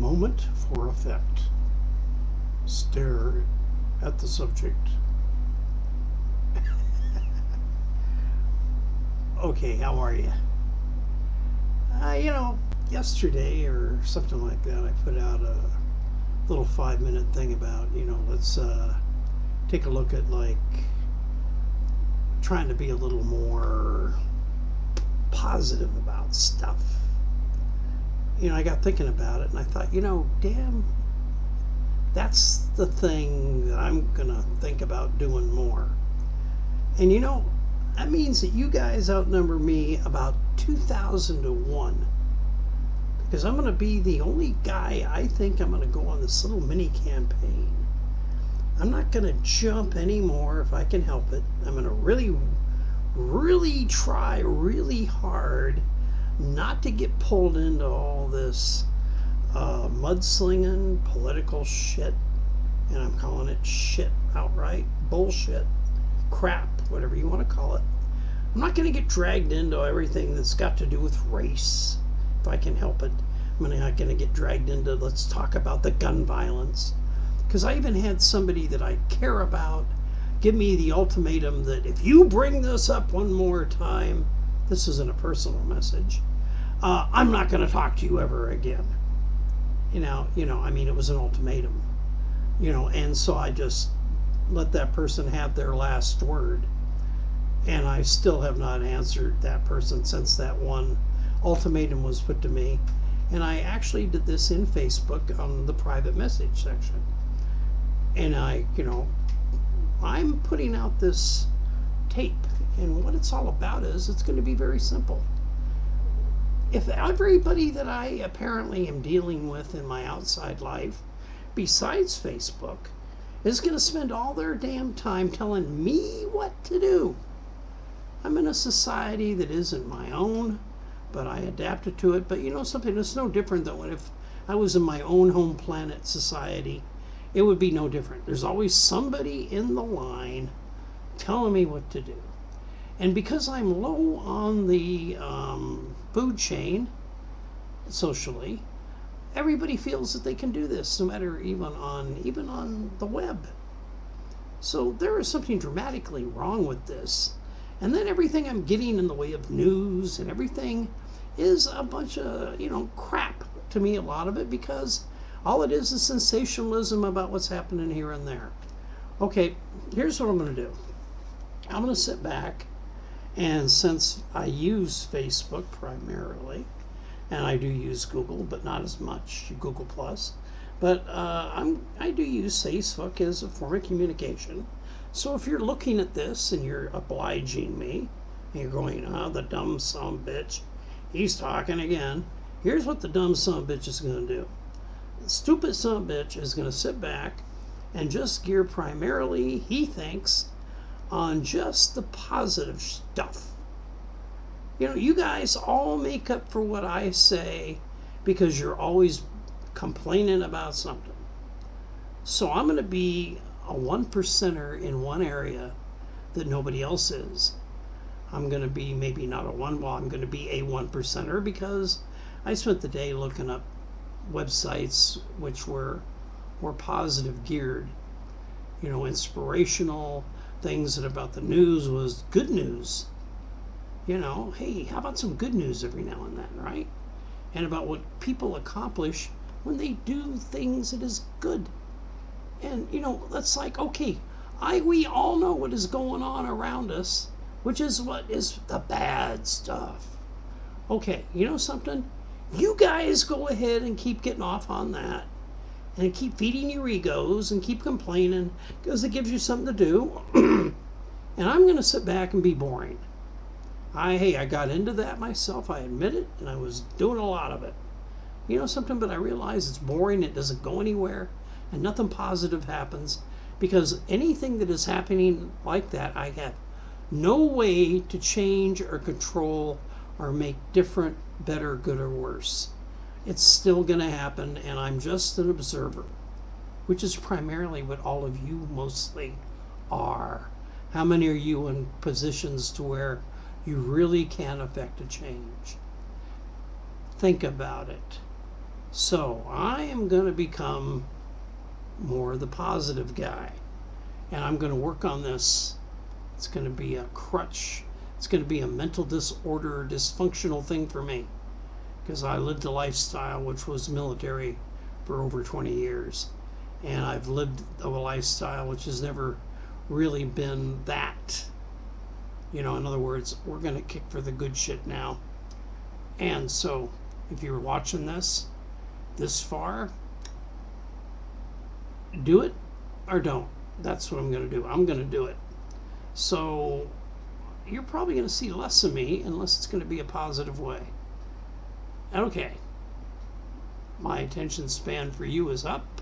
moment for effect. Stare at the subject. Okay, how are you? Yesterday or something like that, I put out a little 5-minute thing about, let's take a look at like trying to be a little more positive about stuff. I got thinking about it and I thought, damn, that's the thing that I'm going to think about doing more. And that means that you guys outnumber me about 2,000 to 1. Because I'm going to be the only guy I think I'm going to go on this little mini campaign. I'm not going to jump anymore if I can help it. I'm going to really try really hard not to get pulled into all this mudslinging political shit. And I'm calling it shit outright. Bullshit. Crap. Whatever you want to call it. I'm not going to get dragged into everything that's got to do with race. If I can help it. I'm not going to get dragged into, let's talk about the gun violence. Because I even had somebody that I care about give me the ultimatum that if you bring this up one more time, this isn't a personal message, I'm not going to talk to you ever again. It was an ultimatum. And so I just let that person have their last word. And I still have not answered that person since that one ultimatum was put to me. And I actually did this in Facebook on the private message section. And I'm putting out this tape. And what it's all about is it's going to be very simple. If everybody that I apparently am dealing with in my outside life, besides Facebook, is going to spend all their damn time telling me what to do. I'm in a society that isn't my own, but I adapted to it. But something, it's no different than if I was in my own home planet society. It would be no different. There's always somebody in the line telling me what to do. And because I'm low on the food chain socially, everybody feels that they can do this, no matter even on the web. So there is something dramatically wrong with this. And then everything I'm getting in the way of news and everything is a bunch of, crap to me, a lot of it, because all it is sensationalism about what's happening here and there. Okay, here's what I'm going to do. I'm going to sit back, and since I use Facebook primarily, and I do use Google, but not as much, Google Plus, but I do use Facebook as a form of communication. So if you're looking at this and you're obliging me, and you're going, the dumb son of a bitch, he's talking again. Here's what the dumb son of a bitch is going to do. The stupid son of a bitch is going to sit back and just gear primarily, he thinks, on just the positive stuff. You guys all make up for what I say because you're always complaining about something. So I'm going to be a 1%er in one area that nobody else is. I'm going to be maybe not a one, well, I'm going to be a 1%er because I spent the day looking up websites which were more positive geared, inspirational things that about the news was good news. Hey, how about some good news every now and then, right? And about what people accomplish when they do things that is good. And, that's like, okay, we all know what is going on around us, which is what is the bad stuff. Okay, something? You guys go ahead and keep getting off on that and keep feeding your egos and keep complaining because it gives you something to do. And I'm going to sit back and be boring. I got into that myself, I admit it, and I was doing a lot of it. Something, but I realize it's boring, it doesn't go anywhere, and nothing positive happens, because anything that is happening like that, I have no way to change or control or make different, better, good, or worse. It's still going to happen, and I'm just an observer, which is primarily what all of you mostly are. How many are you in positions to where you really can affect a change? Think about it. So I am going to become more the positive guy. And I'm going to work on this. It's going to be a crutch. It's going to be a mental disorder, dysfunctional thing for me. Because I lived a lifestyle which was military for over 20 years. And I've lived a lifestyle which has never really been that. You know, in other words, we're going to kick for the good shit now. And so, if you're watching this far, do it or don't. That's what I'm going to do. I'm going to do it. So, you're probably going to see less of me unless it's going to be a positive way. Okay. My attention span for you is up.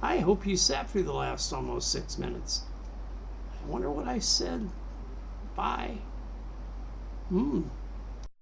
I hope you sat through the last almost 6 minutes. I wonder what I said. Bye.